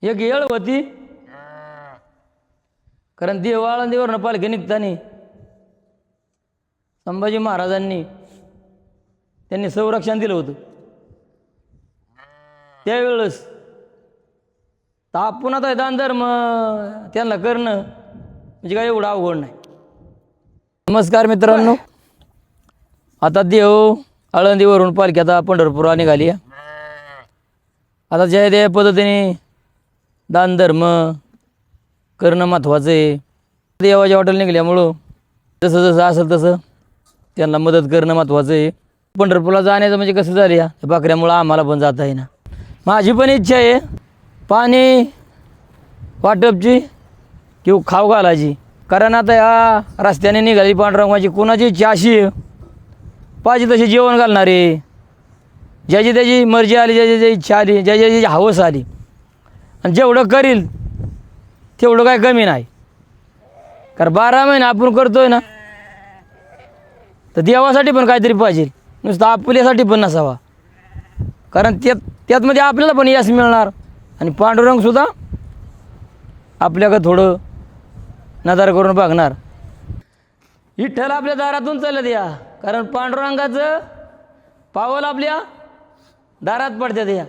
एक येळ होती, कारण देव आळंदीवरनं पालखी निघताना संभाजी महाराजांनी त्यांनी संरक्षण दिलं होतं. त्यावेळेस आपण आता दान धर्म त्यांना करणं म्हणजे काय एवढं अवघड नाही. नमस्कार मित्रांनो, आता देव आळंदीवरून पालखी आता पंढरपूरला निघाली. आता ज्या त्या पद्धतीने दान धर्म करणं महत्त्वाचं आहे. देवाच्या वाटेला निघाल्यामुळं जसं जसं असेल तसं त्यांना मदत करणं महत्त्वाचं आहे. पंढरपूरला जाण्याचं म्हणजे कसं झालं या बाकऱ्यामुळं आम्हाला पण जाता येईना. माझी पण इच्छा आहे पाणी वाटपची किंवा खाऊ घालायची, कारण आता या रस्त्याने निघाली पांडुरंगाची कोणाची इच्छा अशी आहे पाहिजे तशी जेवण घालणारे, ज्याची त्याची मर्जी आली, ज्याची ज्याची इच्छा आली, ज्याची ज्याची हवस आली, आणि जेवढं करील तेवढं काय कमी नाही. कारण 12 महिने आपण करतोय ना, तर देवासाठी पण काहीतरी पाहिजे, नुसतं आपल्यासाठी पण नसावा. कारण त्यातमध्ये आपल्याला पण यश मिळणार आणि पांडुरंगसुद्धा आपल्याकडं थोडं नजर करून बघणार. विठ्ठल आपल्या दारातून चालत या, कारण पांडुरंगाचं पावल आपल्या दारात पडतात या.